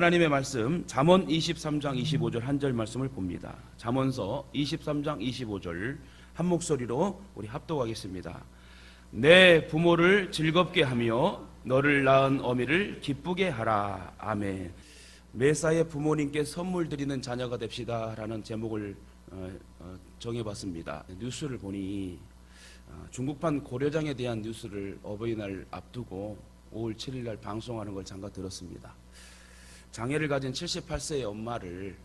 하나님의 말씀 잠언 23장 25절 한 절 말씀을 봅니다. 잠언서 23장 25절 한 목소리로 우리 합독하겠습니다. 내 부모를 즐겁게 하며 너를 낳은 어미를 기쁘게 하라. 아멘. 매사에 부모님께 선물 드리는 자녀가 됩시다 라는 제목을 정해봤습니다. 뉴스를 보니 중국판 고려장에 대한 뉴스를 어버이날 앞두고 5월 7일 날 방송하는 걸 잠깐 들었습니다. 장애를 가진 78세의 엄마를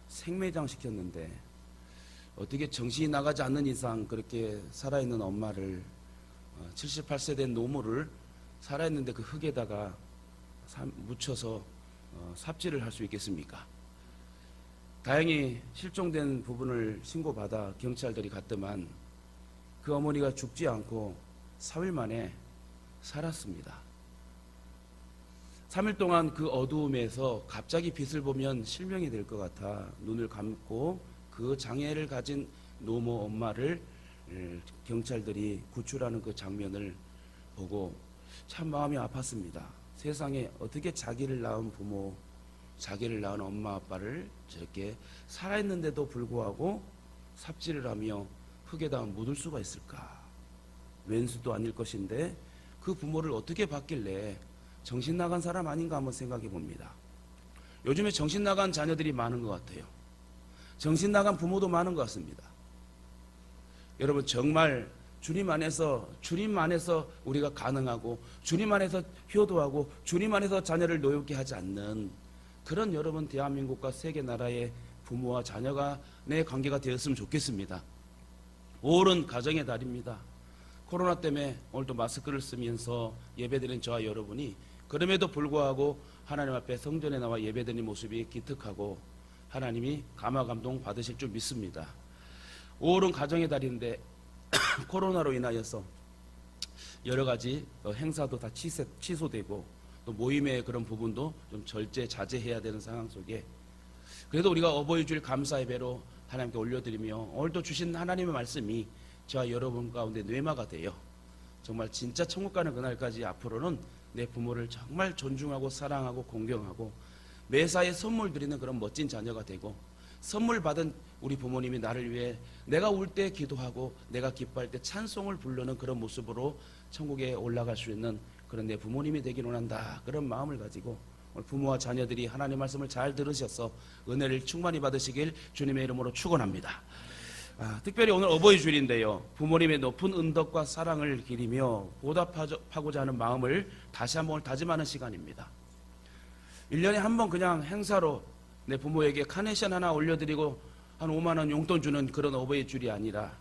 생매장 시켰는데 어떻게 정신이 나가지 않는 이상 그렇게 살아있는 엄마를 78세 된 노모를 살아있는데 그 흙에다가 묻혀서 삽질을 할 수 있겠습니까? 다행히 실종된 부분을 신고받아 경찰들이 갔더만 그 어머니가 죽지 않고 3일 만에 살았습니다. 3일 동안 그 어두움에서 갑자기 빛을 보면 실명이 될 것 같아 눈을 감고 그 장애를 가진 노모 엄마를 경찰들이 구출하는 그 장면을 보고 참 마음이 아팠습니다. 세상에 어떻게 자기를 낳은 부모, 자기를 낳은 엄마 아빠를 저렇게 살아있는데도 불구하고 삽질을 하며 흙에다 묻을 수가 있을까? 왼수도 아닐 것인데 그 부모를 어떻게 봤길래 정신 나간 사람 아닌가 한번 생각해 봅니다. 요즘에 정신 나간 자녀들이 많은 것 같아요. 정신 나간 부모도 많은 것 같습니다. 여러분 정말 주님 안에서 우리가 가능하고 주님 안에서 효도하고 주님 안에서 자녀를 노엽게 하지 않는 그런 여러분 대한민국과 세계 나라의 부모와 자녀 간의 관계가 되었으면 좋겠습니다. 5월은 가정의 달입니다. 코로나 때문에 오늘도 마스크를 쓰면서 예배드린 저와 여러분이 그럼에도 불구하고 하나님 앞에 성전에 나와 예배드리는 모습이 기특하고 하나님이 감화감동 받으실 줄 믿습니다. 5월은 가정의 달인데 코로나로 인하여서 여러 가지 행사도 다 취소되고 또 모임의 그런 부분도 좀 자제해야 되는 상황 속에 그래도 우리가 어버이 주일 감사 예배로 하나님께 올려드리며 오늘도 주신 하나님의 말씀이 저와 여러분 가운데 뇌마가 되어 정말 진짜 천국 가는 그날까지 앞으로는 내 부모를 정말 존중하고 사랑하고 공경하고 매사에 선물 드리는 그런 멋진 자녀가 되고 선물 받은 우리 부모님이 나를 위해 내가 울 때 기도하고 내가 기뻐할 때 찬송을 부르는 그런 모습으로 천국에 올라갈 수 있는 그런 내 부모님이 되기를 원한다. 그런 마음을 가지고 오늘 부모와 자녀들이 하나님의 말씀을 잘 들으셔서 은혜를 충만히 받으시길 주님의 이름으로 축원합니다. 특별히 오늘 어버이 주일인데요. 부모님의 높은 은덕과 사랑을 기리며 보답하고자 하는 마음을 다시 한번 다짐하는 시간입니다. 1년에 한 번 그냥 행사로 내 부모에게 카네이션 하나 올려드리고 한 5만 원 용돈 주는 그런 어버이 주일이 아니라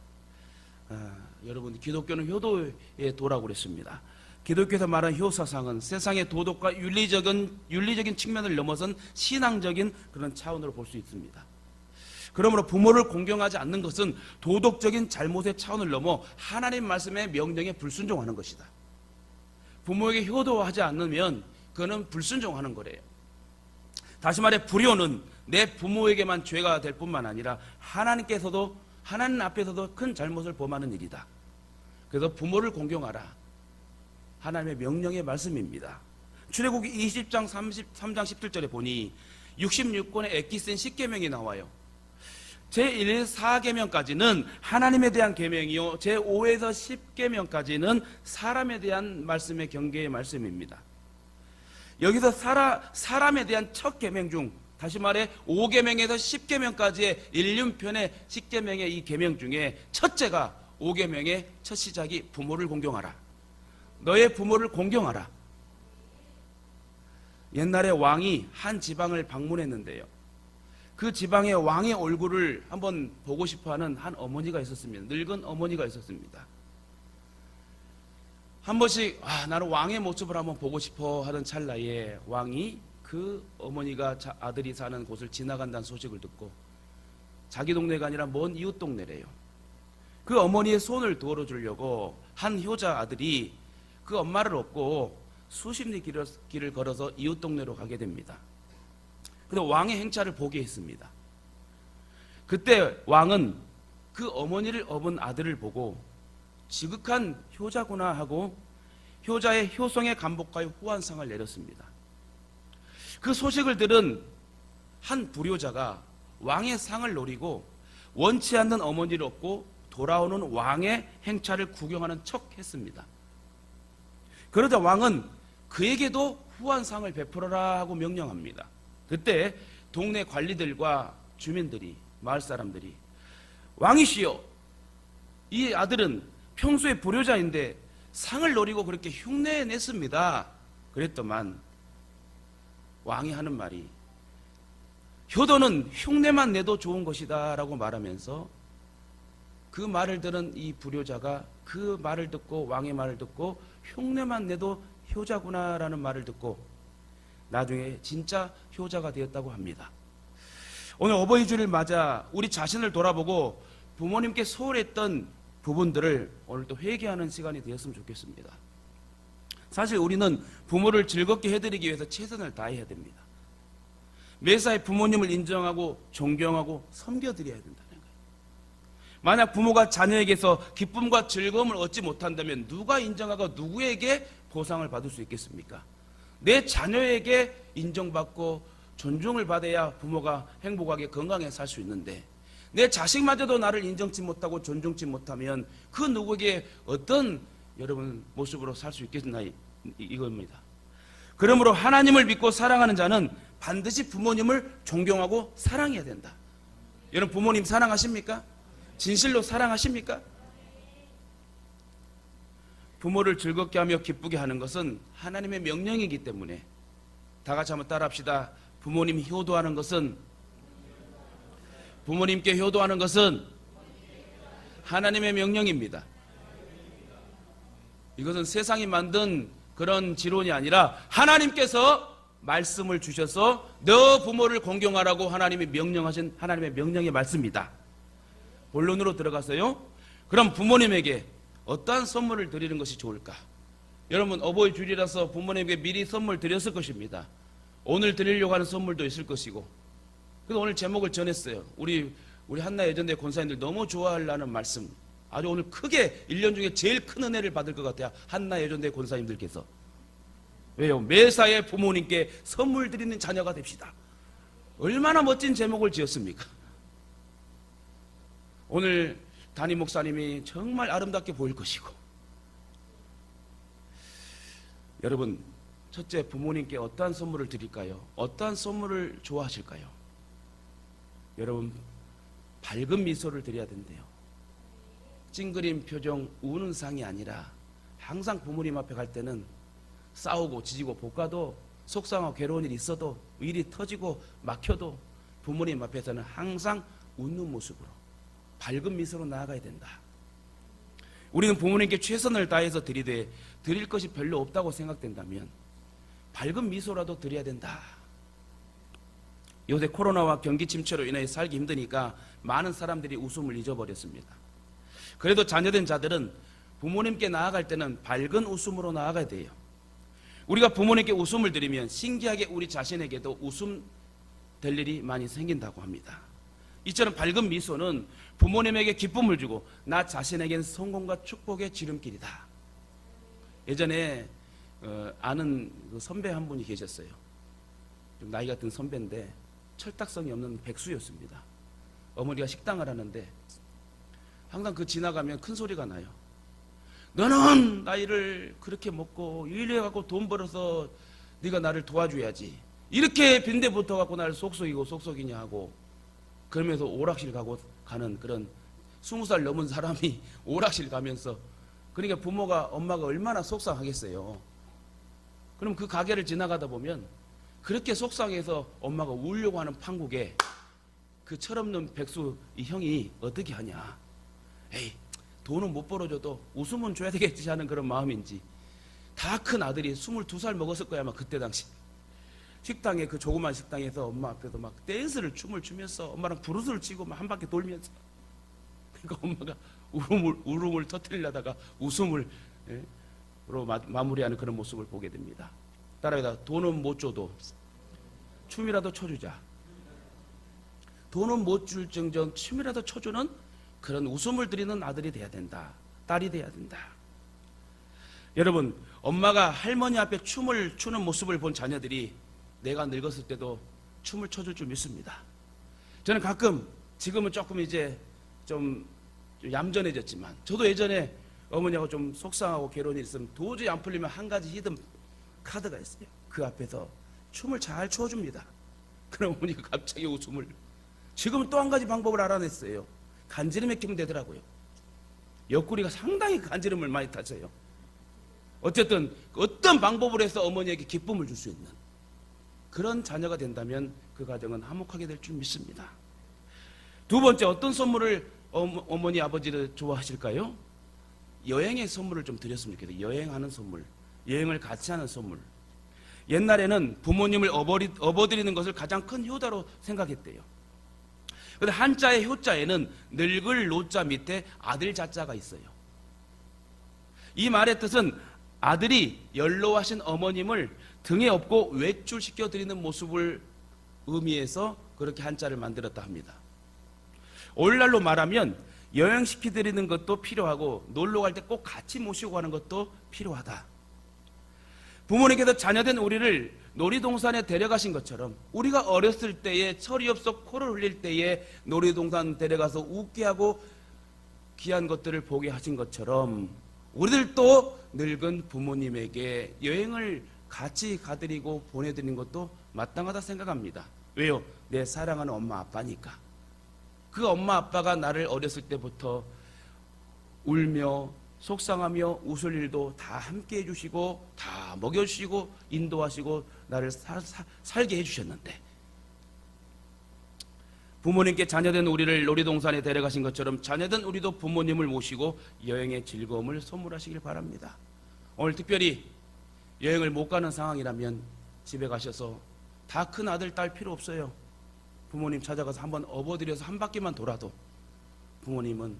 여러분 기독교는 효도의 도라고 그랬습니다. 기독교에서 말하는 효사상은 세상의 도덕과 윤리적인 측면을 넘어선 신앙적인 그런 차원으로 볼 수 있습니다. 그러므로 부모를 공경하지 않는 것은 도덕적인 잘못의 차원을 넘어 하나님 말씀의 명령에 불순종하는 것이다. 부모에게 효도하지 않으면 그거는 불순종하는 거래요. 다시 말해 불효는 내 부모에게만 죄가 될 뿐만 아니라 하나님 앞에서도 큰 잘못을 범하는 일이다. 그래서 부모를 공경하라. 하나님의 명령의 말씀입니다. 출애굽기 20장 33장 17절에 보니 66권의 엑기스인 10계명이 나와요. 제1, 4계명까지는 하나님에 대한 계명이요 제5에서 10계명까지는 사람에 대한 말씀의 경계의 말씀입니다. 여기서 사람에 대한 첫 계명 중 다시 말해 5계명에서 10계명까지의 일륜편의 10계명의 이 계명 중에 첫째가 5계명의 첫 시작이 부모를 공경하라. 너의 부모를 공경하라. 옛날에 왕이 한 지방을 방문했는데요. 그 지방의 왕의 얼굴을 한번 보고 싶어하는 한 어머니가 있었습니다. 늙은 어머니가 있었습니다. 한 번씩 나는 왕의 모습을 한번 보고 싶어 하던 찰나에 왕이 그 어머니가 아들이 사는 곳을 지나간다는 소식을 듣고 자기 동네가 아니라 먼 이웃 동네래요. 그 어머니의 손을 도와주려고 한 효자 아들이 그 엄마를 업고 수십 리 길을 걸어서 이웃 동네로 가게 됩니다. 그래서 왕의 행차를 보게 했습니다. 그때 왕은 그 어머니를 업은 아들을 보고 지극한 효자구나 하고 효자의 효성에 감복하여 후한상을 내렸습니다. 그 소식을 들은 한 불효자가 왕의 상을 노리고 원치 않는 어머니를 얻고 돌아오는 왕의 행차를 구경하는 척 했습니다. 그러자 왕은 그에게도 후한상을 베풀어라 하고 명령합니다. 그때 동네 관리들과 주민들이, 마을 사람들이, 왕이시여, 이 아들은 평소에 불효자인데 상을 노리고 그렇게 흉내냈습니다. 그랬더만 왕이 하는 말이, 효도는 흉내만 내도 좋은 것이다 라고 말하면서 그 말을 들은 이 불효자가 그 말을 듣고, 왕의 말을 듣고 흉내만 내도 효자구나 라는 말을 듣고 나중에 진짜 효자가 되었다고 합니다. 오늘 어버이 주를 맞아 우리 자신을 돌아보고 부모님께 소홀했던 부분들을 오늘 또 회개하는 시간이 되었으면 좋겠습니다. 사실 우리는 부모를 즐겁게 해드리기 위해서 최선을 다해야 됩니다. 매사에 부모님을 인정하고 존경하고 섬겨드려야 된다는 거예요. 만약 부모가 자녀에게서 기쁨과 즐거움을 얻지 못한다면 누가 인정하고 누구에게 보상을 받을 수 있겠습니까? 내 자녀에게 인정받고 존중을 받아야 부모가 행복하게 건강하게 살 수 있는데, 내 자식마저도 나를 인정치 못하고 존중치 못하면 그 누구에게 어떤 여러분 모습으로 살 수 있겠나, 이겁니다. 그러므로 하나님을 믿고 사랑하는 자는 반드시 부모님을 존경하고 사랑해야 된다. 여러분 부모님 사랑하십니까? 진실로 사랑하십니까? 부모를 즐겁게 하며 기쁘게 하는 것은 하나님의 명령이기 때문에 다 같이 한번 따라합시다. 부모님 효도하는 것은, 부모님께 효도하는 것은 하나님의 명령입니다. 이것은 세상이 만든 그런 지론이 아니라 하나님께서 말씀을 주셔서 너 부모를 공경하라고 하나님이 명령하신 하나님의 명령의 말씀입니다. 본론으로 들어가서요, 그럼 부모님에게 어떠한 선물을 드리는 것이 좋을까? 여러분 어버이 주일이라서 부모님에게 미리 선물 드렸을 것입니다. 오늘 드리려고 하는 선물도 있을 것이고. 그래서 오늘 제목을 전했어요. 우리 한나 예전대 권사님들 너무 좋아하려는 말씀, 아주 오늘 크게 1년 중에 제일 큰 은혜를 받을 것 같아요. 한나 예전대 권사님들께서. 왜요? 매사에 부모님께 선물 드리는 자녀가 됩시다. 얼마나 멋진 제목을 지었습니까? 오늘 담임 목사님이 정말 아름답게 보일 것이고, 여러분 첫째, 부모님께 어떠한 선물을 드릴까요? 어떠한 선물을 좋아하실까요? 여러분 밝은 미소를 드려야 된대요. 찡그린 표정, 우는 상이 아니라 항상 부모님 앞에 갈 때는 싸우고 지지고 볶아도 속상하고 괴로운 일이 있어도 일이 터지고 막혀도 부모님 앞에서는 항상 웃는 모습으로 밝은 미소로 나아가야 된다. 우리는 부모님께 최선을 다해서 드리되 드릴 것이 별로 없다고 생각된다면 밝은 미소라도 드려야 된다. 요새 코로나와 경기 침체로 인해 살기 힘드니까 많은 사람들이 웃음을 잊어버렸습니다. 그래도 자녀된 자들은 부모님께 나아갈 때는 밝은 웃음으로 나아가야 돼요. 우리가 부모님께 웃음을 드리면 신기하게 우리 자신에게도 웃음 될 일이 많이 생긴다고 합니다. 이처럼 밝은 미소는 부모님에게 기쁨을 주고 나 자신에겐 성공과 축복의 지름길이다. 예전에 아는 그 선배 한 분이 계셨어요. 좀 나이가 든 선배인데 철딱선이 없는 백수였습니다. 어머니가 식당을 하는데 항상 그 지나가면 큰 소리가 나요. 너는 나이를 그렇게 먹고 일해갖고 돈 벌어서 네가 나를 도와줘야지. 이렇게 빈대 붙어갖고 나를 속속이고 속속이냐 하고, 그러면서 오락실 가는 그런 20살 넘은 사람이 오락실 가면서, 그러니까 부모가 엄마가 얼마나 속상하겠어요. 그럼 그 가게를 지나가다 보면 그렇게 속상해서 엄마가 울려고 하는 판국에 그 철없는 백수 이 형이 어떻게 하냐. 에이, 돈은 못 벌어줘도 웃음은 줘야 되겠지 하는 그런 마음인지, 다 큰 아들이 22살 먹었을 거야 아마 그때 당시. 식당에, 그 조그만 식당에서 엄마 앞에서 막 댄스를 춤을 추면서 엄마랑 브루스를 치고 막 한 바퀴 돌면서, 그러니까 엄마가 울음을 터뜨리려다가 웃음으로 마무리하는 그런 모습을 보게 됩니다. 따라해다 돈은 못 줘도 춤이라도 춰주자. 돈은 못 줄 정정 춤이라도 춰주는 그런 웃음을 드리는 아들이 돼야 된다. 딸이 돼야 된다. 여러분 엄마가 할머니 앞에 춤을 추는 모습을 본 자녀들이 내가 늙었을 때도 춤을 춰줄 줄 믿습니다. 저는 가끔, 지금은 조금 이제 좀 얌전해졌지만, 저도 예전에 어머니하고 좀 속상하고 괴로운 일 있으면 도저히 안 풀리면 한 가지 히든 카드가 있어요. 그 앞에서 춤을 잘 춰줍니다. 그럼 어머니가 갑자기 웃음을. 지금은 또 한 가지 방법을 알아냈어요. 간지럼에 키면 되더라고요. 옆구리가 상당히 간지럼을 많이 타져요. 어쨌든 어떤 방법으로 해서 어머니에게 기쁨을 줄 수 있는 그런 자녀가 된다면 그 가정은 화목하게 될 줄 믿습니다. 두 번째, 어떤 선물을 어머니 아버지를 좋아하실까요? 여행의 선물을 좀 드렸으면 좋겠어요. 여행하는 선물, 여행을 같이 하는 선물. 옛날에는 부모님을 업어드리는 것을 가장 큰 효자로 생각했대요. 그런데 한자의 효자에는 늙을 노자 밑에 아들 자자가 있어요. 이 말의 뜻은 아들이 연로하신 어머님을 등에 업고 외출시켜 드리는 모습을 의미해서 그렇게 한자를 만들었다 합니다. 오늘날로 말하면 여행시켜 드리는 것도 필요하고 놀러 갈 때 꼭 같이 모시고 가는 것도 필요하다. 부모님께서 자녀된 우리를 놀이동산에 데려가신 것처럼, 우리가 어렸을 때에 철이 없어 코를 흘릴 때에 놀이동산 데려가서 웃게 하고 귀한 것들을 보게 하신 것처럼 우리들도 늙은 부모님에게 여행을 같이 가드리고 보내드리는 것도 마땅하다 생각합니다. 왜요? 내 사랑하는 엄마 아빠니까. 그 엄마 아빠가 나를 어렸을 때부터 울며 속상하며 웃을 일도 다 함께 해주시고 다 먹여주시고 인도하시고 나를 살게 해주셨는데, 부모님께 자녀된 우리를 놀이동산에 데려가신 것처럼 자녀된 우리도 부모님을 모시고 여행의 즐거움을 선물하시길 바랍니다. 오늘 특별히 여행을 못 가는 상황이라면 집에 가셔서 다 큰 아들 딸 필요 없어요. 부모님 찾아가서 한번 업어드려서 한 바퀴만 돌아도 부모님은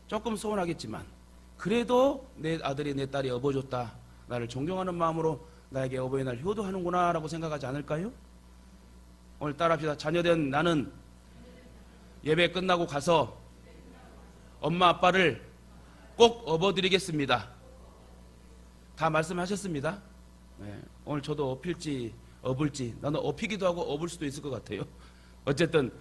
조금 서운하겠지만 그래도 내 아들이 내 딸이 업어줬다, 나를 존경하는 마음으로 나에게 어버이날 효도하는구나 라고 생각하지 않을까요? 오늘 따라합시다. 자녀된 나는 예배 끝나고 가서 엄마 아빠를 꼭 업어드리겠습니다. 다 말씀하셨습니다. 네, 오늘 저도 업힐지 업을지, 나는 업히기도 하고 업을 수도 있을 것 같아요. 어쨌든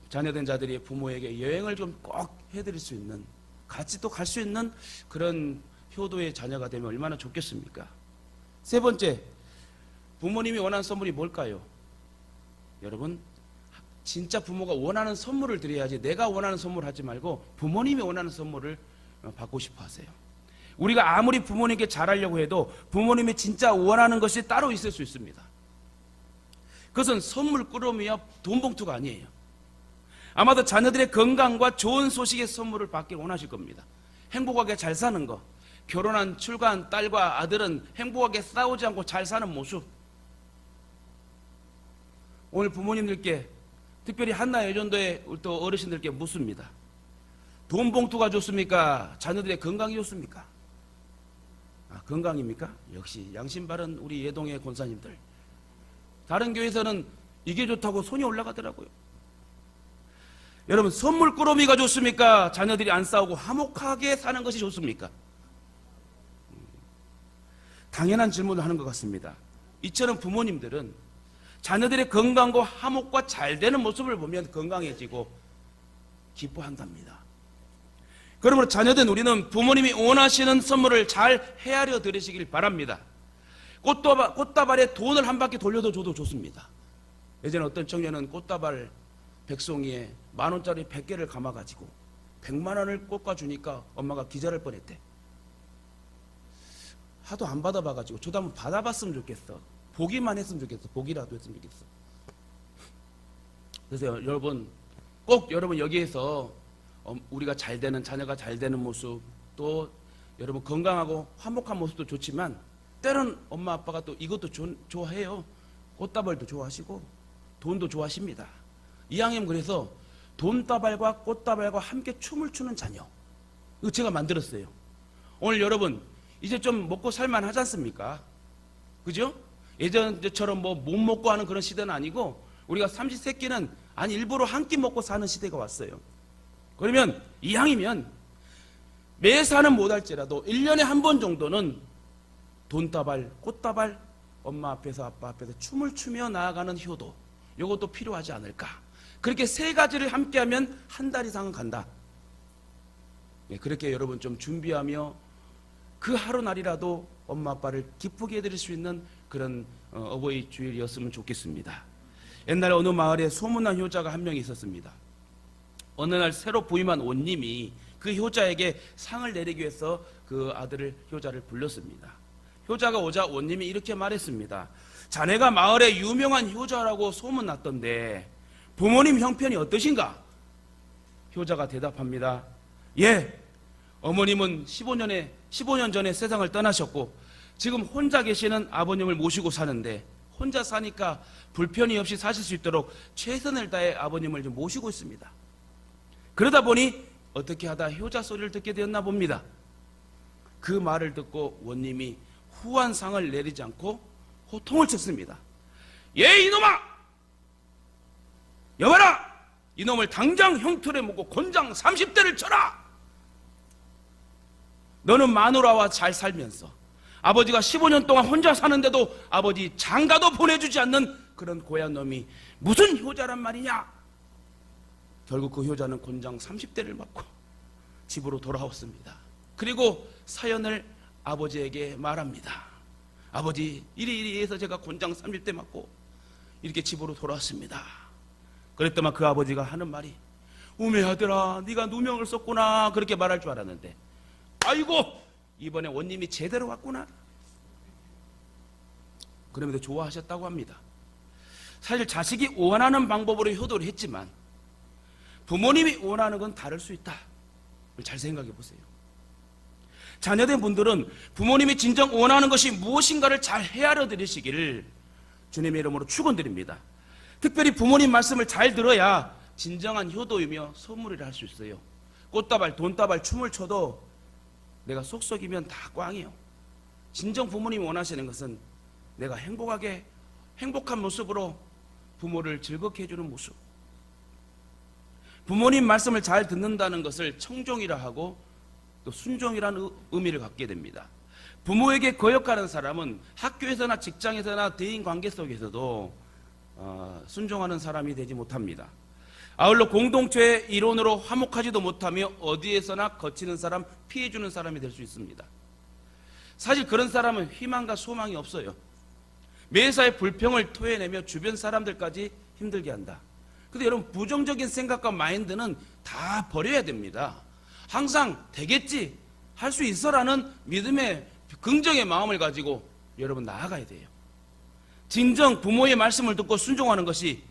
자녀된 자들이 부모에게 여행을 좀 꼭 해드릴 수 있는, 같이 또 갈 수 있는 그런 효도의 자녀가 되면 얼마나 좋겠습니까? 세 번째, 부모님이 원하는 선물이 뭘까요? 여러분, 진짜 부모가 원하는 선물을 드려야지 내가 원하는 선물을 하지 말고 부모님이 원하는 선물을 받고 싶어 하세요. 우리가 아무리 부모님께 잘하려고 해도 부모님이 진짜 원하는 것이 따로 있을 수 있습니다. 그것은 선물 꾸러미와 돈 봉투가 아니에요. 아마도 자녀들의 건강과 좋은 소식의 선물을 받길 원하실 겁니다. 행복하게 잘 사는 거, 결혼한 출가한 딸과 아들은 행복하게 싸우지 않고 잘 사는 모습. 오늘 부모님들께, 특별히 한나 여전도의 또 어르신들께 묻습니다. 돈 봉투가 좋습니까? 자녀들의 건강이 좋습니까? 건강입니까? 역시 양심 바른 우리 예동의 권사님들. 다른 교회에서는 이게 좋다고 손이 올라가더라고요. 여러분, 선물 꾸러미가 좋습니까? 자녀들이 안 싸우고 화목하게 사는 것이 좋습니까? 당연한 질문을 하는 것 같습니다. 이처럼 부모님들은 자녀들의 건강과 화목과 잘 되는 모습을 보면 건강해지고 기뻐한답니다. 그러므로 자녀된 우리는 부모님이 원하시는 선물을 잘 헤아려 드리시길 바랍니다. 꽃다발에 돈을 한 바퀴 돌려도 줘도 좋습니다. 예전에 어떤 청년은 꽃다발 100송이에 10,000원짜리 100개를 감아가지고 100만 원을 꽂아주니까 엄마가 기절할 뻔했대. 하도 안 받아봐가지고 저도 한번 받아봤으면 좋겠어. 보기만 했으면 좋겠어. 보기라도 했으면 좋겠어. 그래서 여러분, 꼭 여러분 여기에서 우리가 잘 되는, 자녀가 잘 되는 모습, 또 여러분 건강하고 화목한 모습도 좋지만 때론 엄마 아빠가 또 이것도 좋아해요. 꽃다발도 좋아하시고 돈도 좋아하십니다. 이왕이면 그래서 돈다발과 꽃다발과 함께 춤을 추는 자녀, 이거 제가 만들었어요. 오늘 여러분 이제 좀 먹고 살만 하지 않습니까? 그죠? 예전처럼 뭐 못 먹고 하는 그런 시대는 아니고 우리가 삼시세끼는 아니 일부러 한 끼 먹고 사는 시대가 왔어요. 그러면 이왕이면 매사는 못할지라도 1년에 한 번 정도는 돈다발, 꽃다발, 엄마 앞에서 아빠 앞에서 춤을 추며 나아가는 효도, 이것도 필요하지 않을까. 그렇게 세 가지를 함께하면 한 달 이상은 간다. 그렇게 여러분 좀 준비하며 그 하루날이라도 엄마 아빠를 기쁘게 해드릴 수 있는 그런 어버이 주일이었으면 좋겠습니다. 옛날에 어느 마을에 소문난 효자가 한 명 있었습니다. 어느 날 새로 부임한 온님이 그 효자에게 상을 내리기 위해서 그 아들을, 효자를 불렀습니다. 효자가 오자 온님이 이렇게 말했습니다. 자네가 마을에 유명한 효자라고 소문났던데 부모님 형편이 어떠신가? 효자가 대답합니다. 예, 어머님은 15년 전에 세상을 떠나셨고 지금 혼자 계시는 아버님을 모시고 사는데 혼자 사니까 불편이 없이 사실 수 있도록 최선을 다해 아버님을 좀 모시고 있습니다. 그러다 보니 어떻게 하다 효자 소리를 듣게 되었나 봅니다. 그 말을 듣고 원님이 후한 상을 내리지 않고 호통을 쳤습니다. 예, 이놈아! 여봐라! 이놈을 당장 형틀에 묶고 곤장 30대를 쳐라! 너는 마누라와 잘 살면서 아버지가 15년 동안 혼자 사는데도 아버지 장가도 보내주지 않는 그런 고얀 놈이 무슨 효자란 말이냐? 결국 그 효자는 곤장 30대를 맞고 집으로 돌아왔습니다. 그리고 사연을 아버지에게 말합니다. 아버지, 이리 해서 제가 곤장 30대 맞고 이렇게 집으로 돌아왔습니다. 그랬더만 그 아버지가 하는 말이, 우매 아들아, 네가 누명을 썼구나, 그렇게 말할 줄 알았는데 아이고, 이번에 원님이 제대로 왔구나. 그럼에도 좋아하셨다고 합니다. 사실 자식이 원하는 방법으로 효도를 했지만 부모님이 원하는 건 다를 수 있다. 잘 생각해 보세요. 자녀된 분들은 부모님이 진정 원하는 것이 무엇인가를 잘 헤아려 드리시기를 주님의 이름으로 축원드립니다. 특별히 부모님 말씀을 잘 들어야 진정한 효도이며 선물이라 할 수 있어요. 꽃다발, 돈다발, 춤을 춰도 내가 속썩이면 다 꽝이에요. 진정 부모님이 원하시는 것은 내가 행복한 모습으로 부모를 즐겁게 해주는 모습. 부모님 말씀을 잘 듣는다는 것을 청종이라 하고 또 순종이라는 의미를 갖게 됩니다. 부모에게 거역하는 사람은 학교에서나 직장에서나 대인관계 속에서도 순종하는 사람이 되지 못합니다. 아울러 공동체의 이론으로 화목하지도 못하며 어디에서나 거치는 사람, 피해주는 사람이 될 수 있습니다. 사실 그런 사람은 희망과 소망이 없어요. 매사에 불평을 토해내며 주변 사람들까지 힘들게 한다. 근데 여러분, 부정적인 생각과 마인드는 다 버려야 됩니다. 항상 되겠지, 할 수 있어라는 믿음의 긍정의 마음을 가지고 여러분 나아가야 돼요. 진정 부모의 말씀을 듣고 순종하는 것이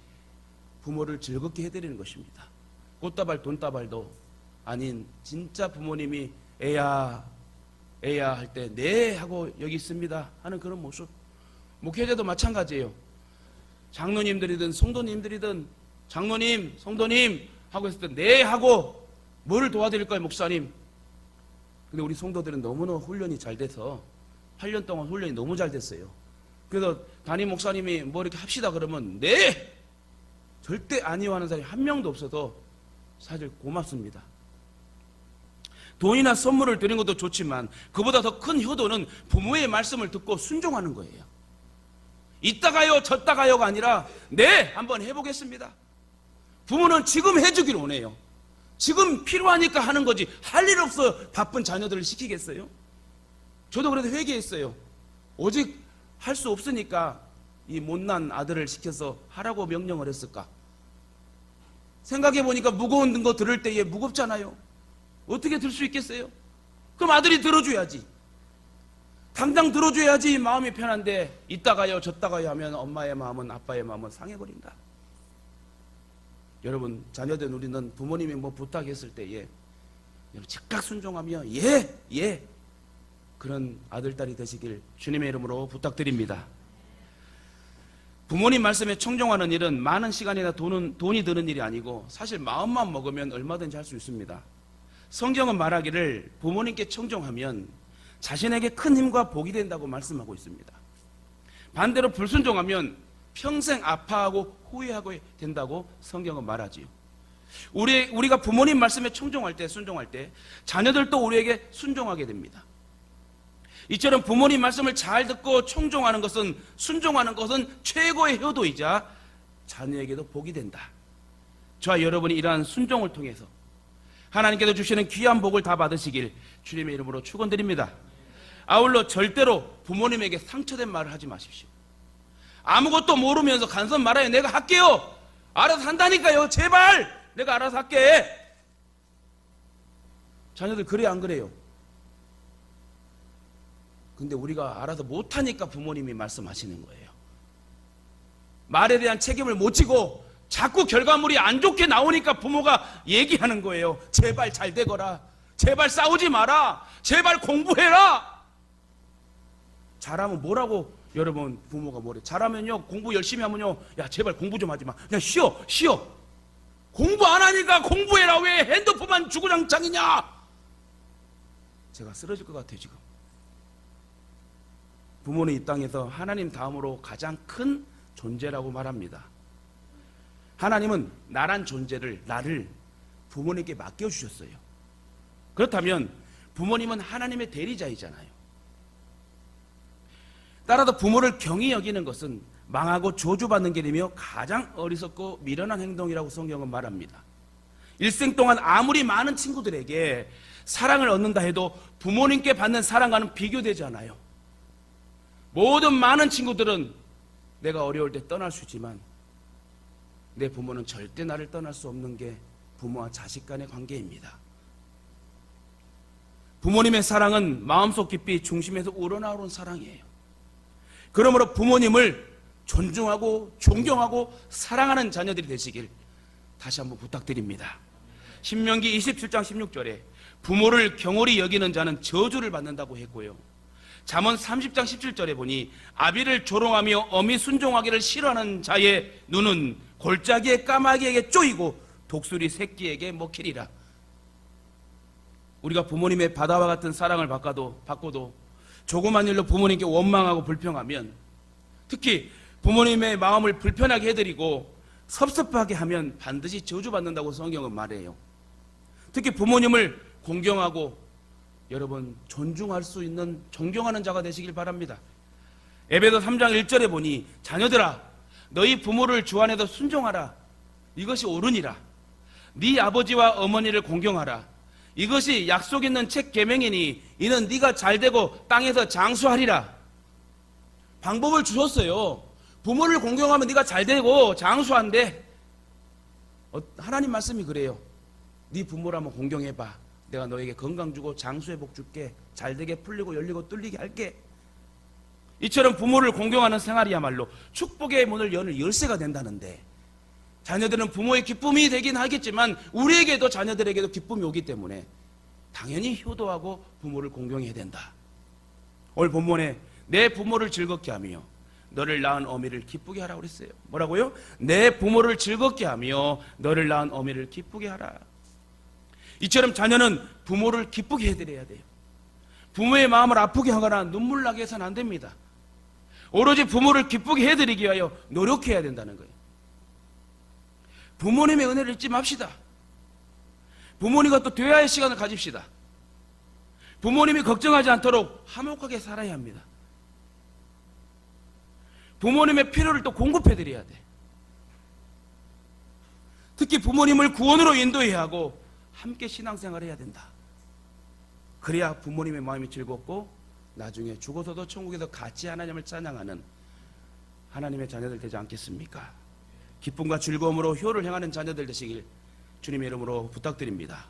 부모를 즐겁게 해드리는 것입니다. 꽃다발, 돈다발도 아닌 진짜 부모님이 애야 할 때 네 하고 여기 있습니다 하는 그런 모습. 목회자도 마찬가지예요. 장로님들이든 성도님들이든 장로님, 성도님 하고 있을 때 네 하고 뭐를 도와드릴까요, 목사님? 근데 우리 성도들은 너무나 훈련이 잘 돼서 8년 동안 훈련이 너무 잘 됐어요. 그래서 담임 목사님이 뭐 이렇게 합시다 그러면 네! 절대 아니요 하는 사람이 한 명도 없어서 사실 고맙습니다. 돈이나 선물을 드리는 것도 좋지만 그보다 더 큰 효도는 부모의 말씀을 듣고 순종하는 거예요. 이따가요 저따가요가 아니라 네! 한번 해보겠습니다. 부모는 지금 해주길 원해요. 지금 필요하니까 하는 거지 할 일 없어 바쁜 자녀들을 시키겠어요? 저도 그래도 회개했어요. 오직 할 수 없으니까 이 못난 아들을 시켜서 하라고 명령을 했을까? 생각해보니까 무거운 거 들을 때에 무겁잖아요. 어떻게 들 수 있겠어요? 그럼 아들이 들어줘야지. 당장 들어줘야지 마음이 편한데 이따가요 저따가요 하면 엄마의 마음은, 아빠의 마음은 상해버린다. 여러분, 자녀된 우리는 부모님이 뭐 부탁했을 때에 즉각 순종하며 예 그런 아들, 딸이 되시길 주님의 이름으로 부탁드립니다. 부모님 말씀에 청종하는 일은 많은 시간이나 돈이 드는 일이 아니고 사실 마음만 먹으면 얼마든지 할 수 있습니다. 성경은 말하기를 부모님께 청종하면 자신에게 큰 힘과 복이 된다고 말씀하고 있습니다. 반대로 불순종하면 평생 아파하고 후회하고 된다고 성경은 말하지요. 우리가 부모님 말씀에 청종할 때, 순종할 때 자녀들도 우리에게 순종하게 됩니다. 이처럼 부모님 말씀을 잘 듣고 청종하는 것은, 순종하는 것은 최고의 효도이자 자녀에게도 복이 된다. 저와 여러분이 이러한 순종을 통해서 하나님께서 주시는 귀한 복을 다 받으시길 주님의 이름으로 축원드립니다. 아울러 절대로 부모님에게 상처된 말을 하지 마십시오. 아무것도 모르면서 간섭 말아요. 내가 할게요. 알아서 한다니까요. 제발 내가 알아서 할게. 자녀들 그래요, 안 그래요? 근데 우리가 알아서 못하니까 부모님이 말씀하시는 거예요. 말에 대한 책임을 못 지고 자꾸 결과물이 안 좋게 나오니까 부모가 얘기하는 거예요. 제발 잘 되거라. 제발 싸우지 마라. 제발 공부해라. 잘하면 뭐라고 여러분 부모가 뭐래? 잘하면요, 공부 열심히 하면요, 야 제발 공부 좀 하지 마. 야 쉬어. 공부 안 하니까 공부해라. 왜 핸드폰만 주구장창이냐? 제가 쓰러질 것 같아요 지금. 부모는 이 땅에서 하나님 다음으로 가장 큰 존재라고 말합니다. 하나님은 나란 존재를, 나를 부모님께 맡겨주셨어요. 그렇다면 부모님은 하나님의 대리자이잖아요. 따라서 부모를 경히 여기는 것은 망하고 저주받는 길이며 가장 어리석고 미련한 행동이라고 성경은 말합니다. 일생 동안 아무리 많은 친구들에게 사랑을 얻는다 해도 부모님께 받는 사랑과는 비교되지 않아요. 모든 많은 친구들은 내가 어려울 때 떠날 수 있지만 내 부모는 절대 나를 떠날 수 없는 게 부모와 자식 간의 관계입니다. 부모님의 사랑은 마음속 깊이 중심에서 우러나오는 사랑이에요. 그러므로 부모님을 존중하고 존경하고 사랑하는 자녀들이 되시길 다시 한번 부탁드립니다. 신명기 27장 16절에 부모를 경홀히 여기는 자는 저주를 받는다고 했고요. 잠언 30장 17절에 보니 아비를 조롱하며 어미 순종하기를 싫어하는 자의 눈은 골짜기의 까마귀에게 쪼이고 독수리 새끼에게 먹히리라. 우리가 부모님의 바다와 같은 사랑을 받고도 조그만 일로 부모님께 원망하고 불평하면, 특히 부모님의 마음을 불편하게 해드리고 섭섭하게 하면 반드시 저주받는다고 성경은 말해요. 특히 부모님을 공경하고 여러분 존중할 수 있는 존경하는 자가 되시길 바랍니다. 에베소 3장 1절에 보니 자녀들아 너희 부모를 주 안에서 순종하라. 이것이 옳으니라. 네 아버지와 어머니를 공경하라. 이것이 약속 있는 책 계명이니 이는 네가 잘되고 땅에서 장수하리라. 방법을 주셨어요. 부모를 공경하면 네가 잘되고 장수한대. 하나님 말씀이 그래요. 네 부모를 한번 공경해봐. 내가 너에게 건강 주고 장수의 복 줄게. 잘되게 풀리고 열리고 뚫리게 할게. 이처럼 부모를 공경하는 생활이야말로 축복의 문을 여는 열쇠가 된다는데, 자녀들은 부모의 기쁨이 되긴 하겠지만 우리에게도 자녀들에게도 기쁨이 오기 때문에 당연히 효도하고 부모를 공경해야 된다. 오늘 본문에 내 부모를 즐겁게 하며 너를 낳은 어미를 기쁘게 하라고 그랬어요. 뭐라고요? 내 부모를 즐겁게 하며 너를 낳은 어미를 기쁘게 하라. 이처럼 자녀는 부모를 기쁘게 해드려야 돼요. 부모의 마음을 아프게 하거나 눈물 나게 해서는 안 됩니다. 오로지 부모를 기쁘게 해드리기 위하여 노력해야 된다는 거예요. 부모님의 은혜를 잊지 맙시다. 부모님과 또 대화의 시간을 가집시다. 부모님이 걱정하지 않도록 화목하게 살아야 합니다. 부모님의 필요를 또 공급해드려야 돼. 특히 부모님을 구원으로 인도해야 하고 함께 신앙생활을 해야 된다. 그래야 부모님의 마음이 즐겁고 나중에 죽어서도 천국에서 같이 하나님을 찬양하는 하나님의 자녀들 되지 않겠습니까? 기쁨과 즐거움으로 효를 행하는 자녀들 되시길 주님의 이름으로 부탁드립니다.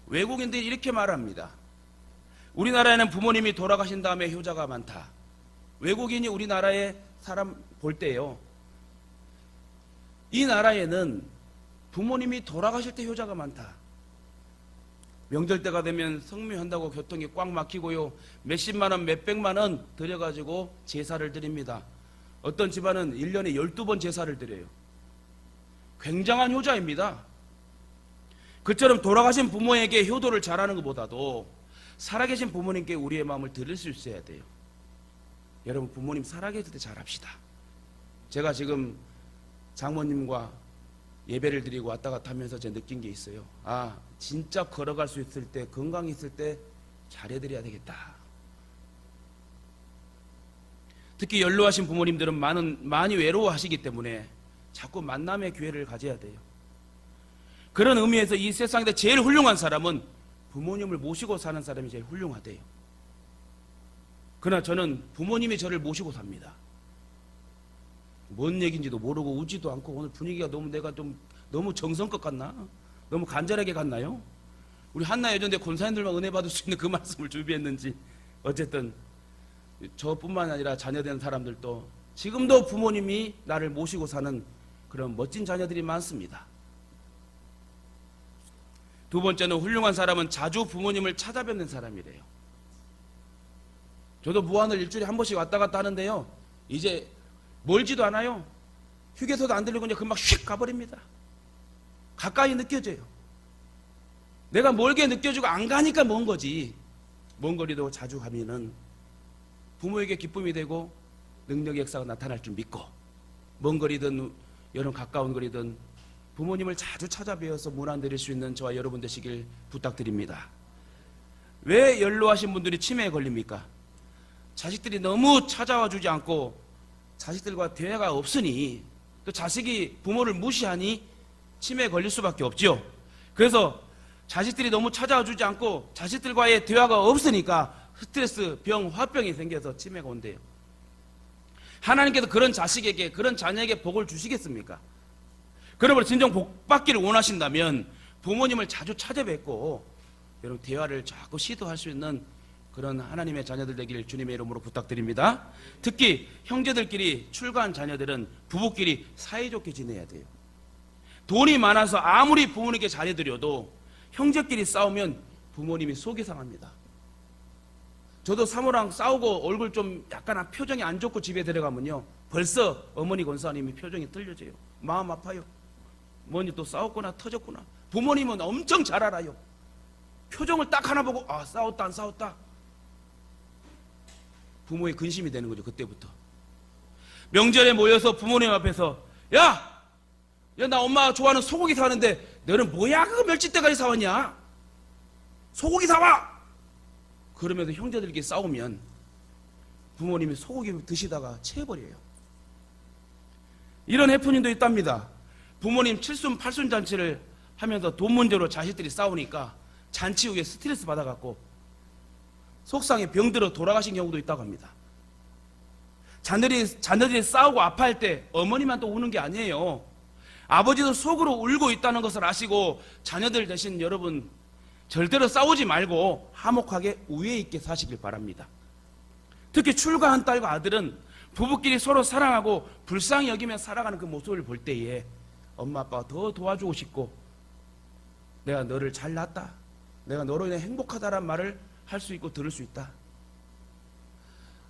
외국인들이 이렇게 말합니다. 우리나라에는 부모님이 돌아가신 다음에 효자가 많다. 외국인이 우리나라의 사람 볼 때요, 이 나라에는 부모님이 돌아가실 때 효자가 많다. 명절 때가 되면 성묘한다고 교통이 꽉 막히고요, 몇십만 원 몇백만 원 들여가지고 제사를 드립니다. 어떤 집안은 1년에 12번 제사를 드려요. 굉장한 효자입니다. 그처럼 돌아가신 부모에게 효도를 잘하는 것보다도 살아계신 부모님께 우리의 마음을 드릴 수 있어야 돼요. 여러분, 부모님 살아계실 때 잘합시다. 제가 지금 장모님과 예배를 드리고 왔다 갔다 하면서 제가 느낀 게 있어요. 아, 진짜 걸어갈 수 있을 때, 건강히 있을 때 잘해드려야 되겠다. 특히 연로하신 부모님들은 많이 외로워하시기 때문에 자꾸 만남의 기회를 가져야 돼요. 그런 의미에서 이 세상에서 제일 훌륭한 사람은 부모님을 모시고 사는 사람이 제일 훌륭하대요. 그러나 저는 부모님이 저를 모시고 삽니다. 뭔 얘기인지도 모르고 웃지도 않고, 오늘 분위기가 내가 좀 너무 정성껏 갔나? 너무 간절하게 갔나요? 우리 한나 여전대 권사님들만 은혜 받을 수 있는 그 말씀을 준비했는지, 어쨌든 저뿐만 아니라 자녀된 사람들도 지금도 부모님이 나를 모시고 사는 그런 멋진 자녀들이 많습니다. 두 번째는 훌륭한 사람은 자주 부모님을 찾아뵙는 사람이래요. 저도 무안을 일주일에 한 번씩 왔다 갔다 하는데요, 이제 멀지도 않아요. 휴게소도 안 들리고 그냥 금방 휙 가버립니다. 가까이 느껴져요. 내가 멀게 느껴지고 안 가니까 먼 거지. 먼 거리도 자주 가면은 부모에게 기쁨이 되고 능력의 역사가 나타날 줄 믿고, 먼 거리든 여러분 가까운 거리든 부모님을 자주 찾아뵈어서 문안 드릴 수 있는 저와 여러분 되시길 부탁드립니다. 왜 연로하신 분들이 치매에 걸립니까? 자식들이 너무 찾아와 주지 않고 자식들과 대화가 없으니, 또 자식이 부모를 무시하니 치매에 걸릴 수밖에 없죠. 그래서 자식들이 너무 찾아와 주지 않고 자식들과의 대화가 없으니까 스트레스, 병, 화병이 생겨서 치매가 온대요. 하나님께서 그런 자식에게, 그런 자녀에게 복을 주시겠습니까? 그러므로 진정 복 받기를 원하신다면 부모님을 자주 찾아뵙고 여러분 대화를 자꾸 시도할 수 있는 그런 하나님의 자녀들 되기를 주님의 이름으로 부탁드립니다. 특히 형제들끼리 출가한 자녀들은 부부끼리 사이좋게 지내야 돼요. 돈이 많아서 아무리 부모님께 잘해드려도 형제끼리 싸우면 부모님이 속이 상합니다. 저도 사모랑 싸우고 얼굴 좀 약간 표정이 안 좋고 집에 들어가면요, 벌써 어머니 권사님이 표정이 틀려져요. 마음 아파요. 뭐니 또 싸웠구나, 터졌구나. 부모님은 엄청 잘 알아요. 표정을 딱 하나 보고, 아, 싸웠다 안 싸웠다. 부모의 근심이 되는 거죠. 그때부터 명절에 모여서 부모님 앞에서 야 나 엄마 좋아하는 소고기 사왔는데 너는 뭐야 그거 멸치대가리 사왔냐? 소고기 사와! 그러면서 형제들끼리 싸우면 부모님이 소고기 드시다가 체해버려요. 이런 해프닝도 있답니다. 부모님 칠순 팔순 잔치를 하면서 돈 문제로 자식들이 싸우니까 잔치 후에 스트레스 받아갖고 속상해 병들어 돌아가신 경우도 있다고 합니다. 자녀들이 싸우고 아파할 때 어머니만 또 우는 게 아니에요. 아버지도 속으로 울고 있다는 것을 아시고 자녀들 대신 여러분 절대로 싸우지 말고 화목하게 우애 있게 사시길 바랍니다. 특히 출가한 딸과 아들은 부부끼리 서로 사랑하고 불쌍히 여기며 살아가는 그 모습을 볼 때에 엄마 아빠가 더 도와주고 싶고, 내가 너를 잘 낳았다, 내가 너로 인해 행복하다란 말을 할 수 있고 들을 수 있다.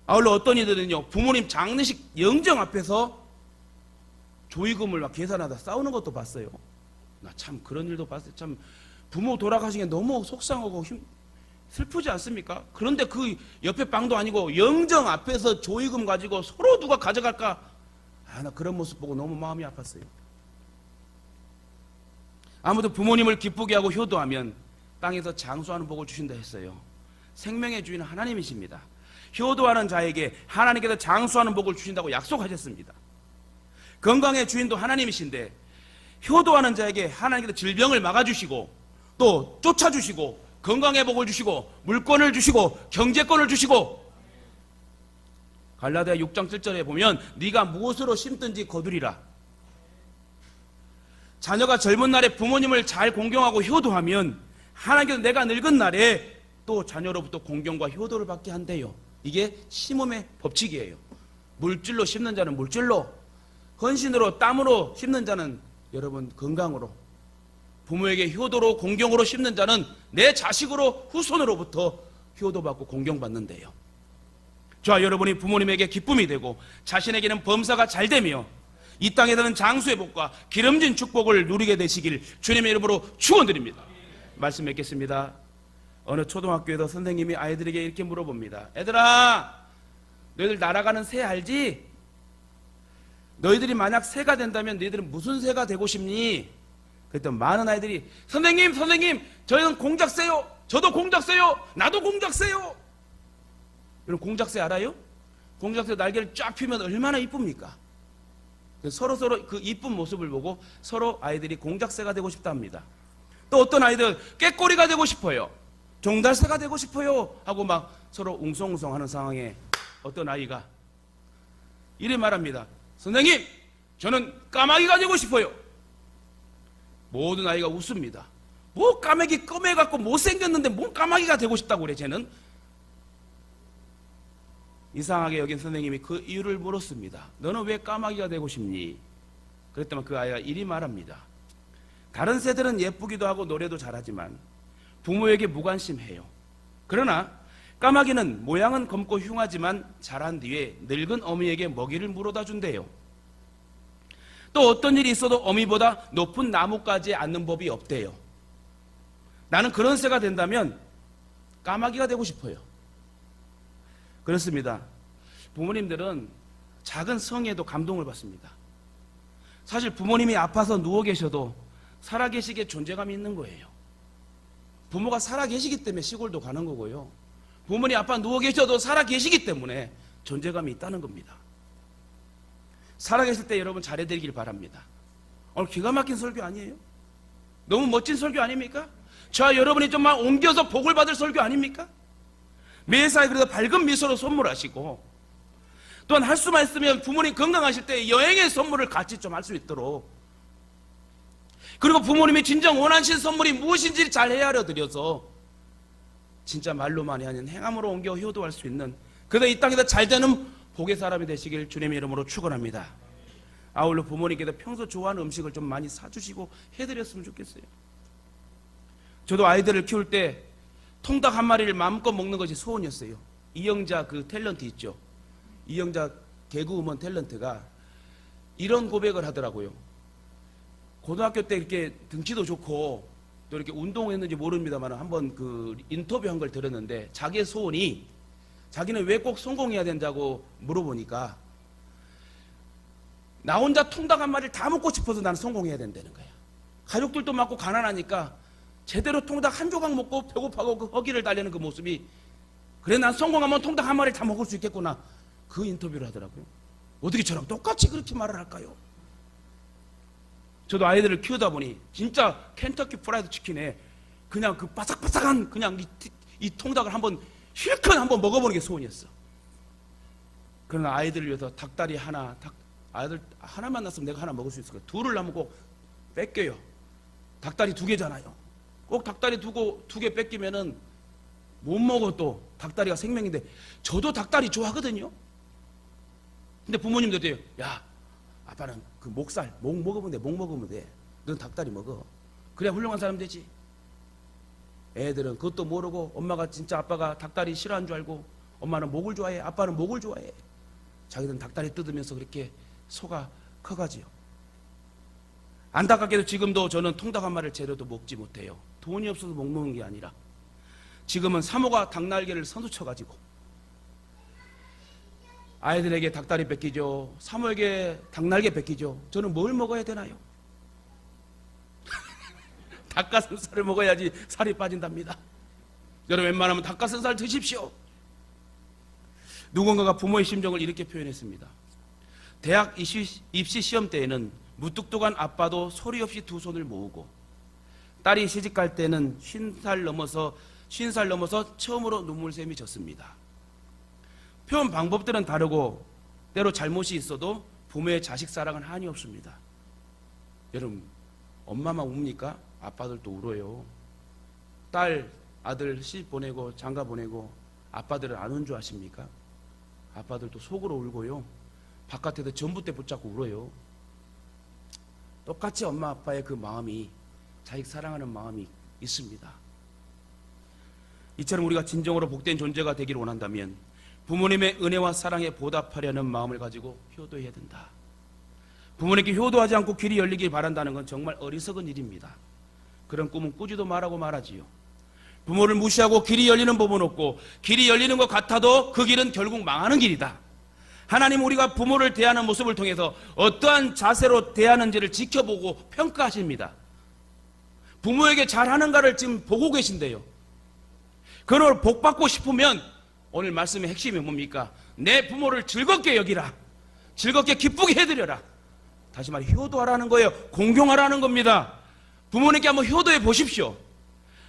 아울러 어떤 이들은요, 부모님 장례식 영정 앞에서 조의금을 막 계산하다 싸우는 것도 봤어요. 나 참 그런 일도 봤어요. 참 부모 돌아가신 게 너무 속상하고 슬프지 않습니까? 그런데 그 옆에 방도 아니고 영정 앞에서 조의금 가지고 서로 누가 가져갈까? 나 그런 모습 보고 너무 마음이 아팠어요. 아무도 부모님을 기쁘게 하고 효도하면 땅에서 장수하는 복을 주신다 했어요. 생명의 주인은 하나님이십니다. 효도하는 자에게 하나님께서 장수하는 복을 주신다고 약속하셨습니다. 건강의 주인도 하나님이신데 효도하는 자에게 하나님께서 질병을 막아주시고 또 쫓아주시고 건강의 복을 주시고 물권을 주시고 경제권을 주시고, 갈라디아 6장 7절에 보면 네가 무엇으로 심든지 거두리라. 자녀가 젊은 날에 부모님을 잘 공경하고 효도하면 하나님께서 내가 늙은 날에 또 자녀로부터 공경과 효도를 받게 한대요. 이게 심음의 법칙이에요. 물질로 심는 자는 물질로, 헌신으로 땀으로 심는 자는 여러분 건강으로, 부모에게 효도로 공경으로 심는 자는 내 자식으로 후손으로부터 효도받고 공경받는데요. 저와 여러분이 부모님에게 기쁨이 되고 자신에게는 범사가 잘 되며 이 땅에서는 장수의 복과 기름진 축복을 누리게 되시길 주님의 이름으로 축원드립니다. 말씀 맺겠습니다. 어느 초등학교에서 선생님이 아이들에게 이렇게 물어봅니다. 애들아, 너희들 날아가는 새 알지? 너희들이 만약 새가 된다면 너희들은 무슨 새가 되고 싶니? 그랬더니 많은 아이들이 선생님 저희는 공작새요, 저도 공작새요, 나도 공작새요. 여러분 공작새 알아요? 공작새 날개를 쫙 펴면 얼마나 이쁩니까? 서로 그 이쁜 모습을 보고 서로 아이들이 공작새가 되고 싶다 합니다. 또 어떤 아이들은 꾀꼬리가 되고 싶어요. 종달새가 되고 싶어요 하고 막 서로 웅성웅성하는 상황에 어떤 아이가 이래 말합니다. 선생님, 저는 까마귀가 되고 싶어요. 모든 아이가 웃습니다. 뭐 까마귀 껌해갖고 못생겼는데 뭔 까마귀가 되고 싶다고 그래. 쟤는 이상하게 여긴 선생님이 그 이유를 물었습니다. 너는 왜 까마귀가 되고 싶니? 그랬더니 그 아이가 이리 말합니다. 다른 새들은 예쁘기도 하고 노래도 잘하지만 부모에게 무관심해요. 그러나 까마귀는 모양은 검고 흉하지만 자란 뒤에 늙은 어미에게 먹이를 물어다 준대요. 또 어떤 일이 있어도 어미보다 높은 나무까지 앉는 법이 없대요. 나는 그런 새가 된다면 까마귀가 되고 싶어요. 그렇습니다. 부모님들은 작은 성에도 감동을 받습니다. 사실 부모님이 아파서 누워 계셔도 살아계시기에 존재감이 있는 거예요. 부모가 살아계시기 때문에 시골도 가는 거고요. 부모님 아파 누워 계셔도 살아계시기 때문에 존재감이 있다는 겁니다. 살아계실 때 여러분 잘해드리길 바랍니다. 오늘 기가 막힌 설교 아니에요? 너무 멋진 설교 아닙니까? 저와 여러분이 정말 옮겨서 복을 받을 설교 아닙니까? 매사에 그래서 밝은 미소로 선물하시고, 또한 할 수만 있으면 부모님 건강하실 때 여행의 선물을 같이 좀 할 수 있도록, 그리고 부모님이 진정 원하신 선물이 무엇인지 잘 헤아려 드려서 진짜 말로만이 아닌 행함으로 옮겨 효도할 수 있는, 그래서 이 땅에서 잘 되는 복의 사람이 되시길 주님의 이름으로 축원합니다. 아울러 부모님께서 평소 좋아하는 음식을 좀 많이 사주시고 해드렸으면 좋겠어요. 저도 아이들을 키울 때 통닭 한 마리를 마음껏 먹는 것이 소원이었어요. 이영자 그 탤런트 있죠. 이영자 개그우먼 탤런트가 이런 고백을 하더라고요. 고등학교 때 이렇게 등치도 좋고 또 이렇게 운동했는지 모릅니다만 한번 그 인터뷰한 걸 들었는데, 자기의 소원이, 자기는 왜 꼭 성공해야 된다고 물어보니까 나 혼자 통닭 한 마리를 다 먹고 싶어서 나는 성공해야 된다는 거야. 가족들도 많고 가난하니까 제대로 통닭 한 조각 먹고 배고파고 그 허기를 달래는 그 모습이, 그래 난 성공하면 통닭 한 마리 다 먹을 수 있겠구나, 그 인터뷰를 하더라고요. 어떻게 저랑 똑같이 그렇게 말을 할까요? 저도 아이들을 키우다 보니 진짜 켄터키 프라이드 치킨에 그냥 그 바삭바삭한 그냥 이 통닭을 한번 실컷 한번 먹어보는 게 소원이었어. 그러나 아이들을 위해서 닭다리 하나, 아이들 하나만 났으면 내가 하나 먹을 수 있을 거야. 둘을 남으면 꼭 뺏겨요. 닭다리 2개잖아요. 꼭 닭다리 두 개 뺏기면은 못 먹어. 또 닭다리가 생명인데, 저도 닭다리 좋아하거든요. 근데 부모님들 돼요. 야, 아빠는 그 목살, 목 먹으면 돼, 목 먹으면 돼. 넌 닭다리 먹어. 그래야 훌륭한 사람 되지. 애들은 그것도 모르고 엄마가 진짜 아빠가 닭다리 싫어하는 줄 알고, 엄마는 목을 좋아해, 아빠는 목을 좋아해. 자기들은 닭다리 뜯으면서 그렇게 소가 커가지요. 안타깝게도 지금도 저는 통닭 한 마리를 재료도 먹지 못해요. 돈이 없어서 못 먹는 게 아니라 지금은 사모가 닭날개를 선두쳐가지고 아이들에게 닭다리 뺏기죠. 사모에게 닭날개 뺏기죠. 저는 뭘 먹어야 되나요? 닭가슴살을 먹어야지 살이 빠진답니다. 여러분 웬만하면 닭가슴살 드십시오. 누군가가 부모의 심정을 이렇게 표현했습니다. 대학 입시 시험 때에는 무뚝뚝한 아빠도 소리 없이 두 손을 모으고, 딸이 시집갈 때는 50살 넘어서 처음으로 눈물샘이 졌습니다. 표현 방법들은 다르고 때로 잘못이 있어도 부모의 자식 사랑은 한이 없습니다. 여러분 엄마만 웁니까? 아빠들도 울어요. 딸, 아들 시집 보내고 장가 보내고 아빠들은 안 운 줄 아십니까? 아빠들도 속으로 울고요. 바깥에도 전봇대 붙잡고 울어요. 똑같이 엄마 아빠의 그 마음이, 자식 사랑하는 마음이 있습니다. 이처럼 우리가 진정으로 복된 존재가 되기를 원한다면 부모님의 은혜와 사랑에 보답하려는 마음을 가지고 효도해야 된다. 부모님께 효도하지 않고 길이 열리길 바란다는 건 정말 어리석은 일입니다. 그런 꿈은 꾸지도 말하고 말하지요. 부모를 무시하고 길이 열리는 법은 없고, 길이 열리는 것 같아도 그 길은 결국 망하는 길이다. 하나님 우리가 부모를 대하는 모습을 통해서 어떠한 자세로 대하는지를 지켜보고 평가하십니다. 부모에게 잘하는가를 지금 보고 계신데요. 그걸 복받고 싶으면 오늘 말씀의 핵심이 뭡니까? 내 부모를 즐겁게 여기라. 즐겁게 기쁘게 해드려라. 다시 말해 효도하라는 거예요. 공경하라는 겁니다. 부모님께 한번 효도해 보십시오.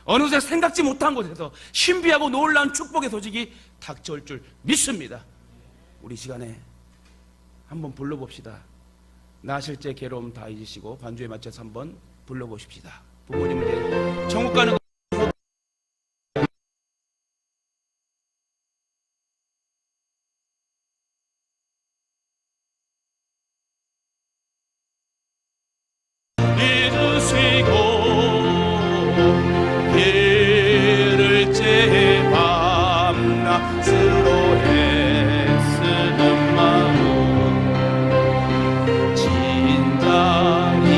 어느 곳에 생각지 못한 곳에서 신비하고 놀라운 축복의 소식이 닥쳐올 줄 믿습니다. 우리 시간에 한번 불러봅시다. 나 실제 괴로움 다 잊으시고 반주에 맞춰서 한번 불러보십시다. 부모님을 이제 천국 가는 잊으시고 길을 째 밤낮으로 애쓰는 마음 진작이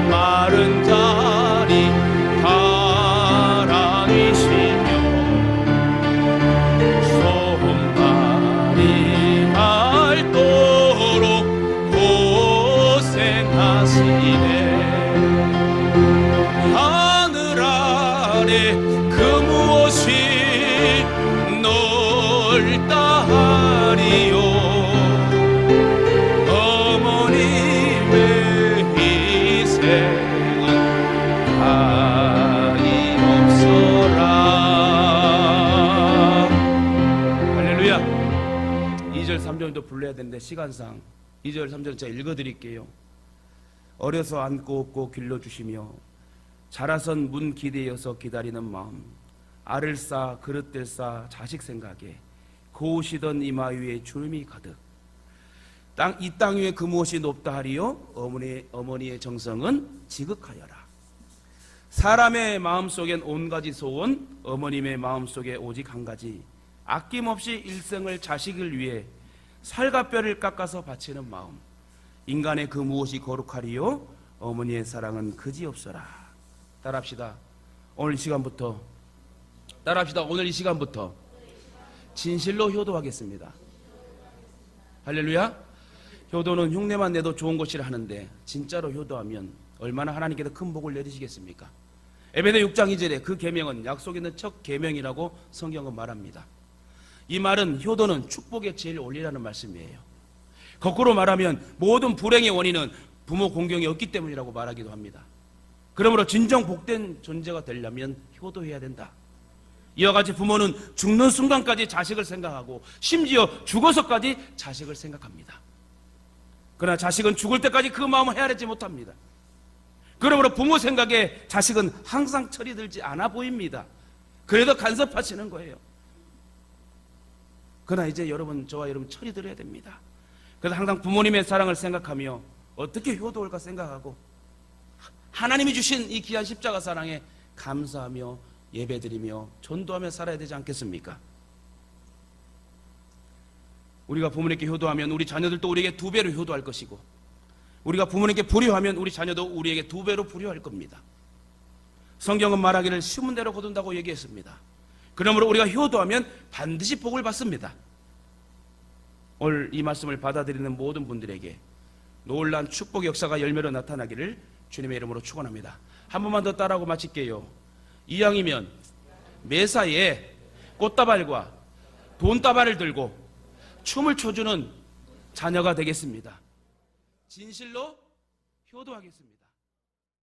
마른 자리 가랑이시며 손발이 닳도록 고생하시네. 하늘 아래 그 무엇이 넓다 하리요. 어머님의 희생은 다이 없어라. 할렐루야. 2절 3절도 불러야 되는데 시간상 2절 3절 제가 읽어드릴게요. 어려서 안고 업고 길러주시며 자라선 문 기대어서 기다리는 마음 알을 싸 그릇들 싸 자식 생각에 고우시던 이마 위에 주름이 가득 이 땅 위에 그 무엇이 높다 하리요. 어머니의 정성은 지극하여라. 사람의 마음속엔 온 가지 소원, 어머님의 마음속에 오직 한 가지 아낌없이 일생을 자식을 위해 살과 뼈를 깎아서 바치는 마음. 인간의 그 무엇이 거룩하리요. 어머니의 사랑은 그지없어라. 따라합시다. 오늘 이 시간부터 진실로 효도하겠습니다. 할렐루야. 효도는 흉내만 내도 좋은 것이라 하는데 진짜로 효도하면 얼마나 하나님께서 큰 복을 내리시겠습니까? 에베소 6장 2절에 그 계명은 약속 있는 첫 계명이라고 성경은 말합니다. 이 말은 효도는 축복의 제일 원리라는 말씀이에요. 거꾸로 말하면 모든 불행의 원인은 부모 공경이 없기 때문이라고 말하기도 합니다. 그러므로 진정 복된 존재가 되려면 효도해야 된다. 이와 같이 부모는 죽는 순간까지 자식을 생각하고 심지어 죽어서까지 자식을 생각합니다. 그러나 자식은 죽을 때까지 그 마음을 헤아리지 못합니다. 그러므로 부모 생각에 자식은 항상 철이 들지 않아 보입니다. 그래도 간섭하시는 거예요. 그러나 이제 저와 여러분 철이 들어야 됩니다. 그래서 항상 부모님의 사랑을 생각하며 어떻게 효도할까 생각하고 하나님이 주신 이 귀한 십자가 사랑에 감사하며 예배드리며 전도하며 살아야 되지 않겠습니까? 우리가 부모님께 효도하면 우리 자녀들도 우리에게 2배로 효도할 것이고 우리가 부모님께 불효하면 우리 자녀도 우리에게 2배로 불효할 겁니다. 성경은 말하기를 심은 대로 거둔다고 얘기했습니다. 그러므로 우리가 효도하면 반드시 복을 받습니다. 오늘 이 말씀을 받아들이는 모든 분들에게 놀라운 축복의 역사가 열매로 나타나기를 주님의 이름으로 축원합니다. 한 번만 더 따라하고 마칠게요. 이왕이면 매사에 꽃다발과 돈다발을 들고 춤을 춰주는 자녀가 되겠습니다. 진실로 효도하겠습니다.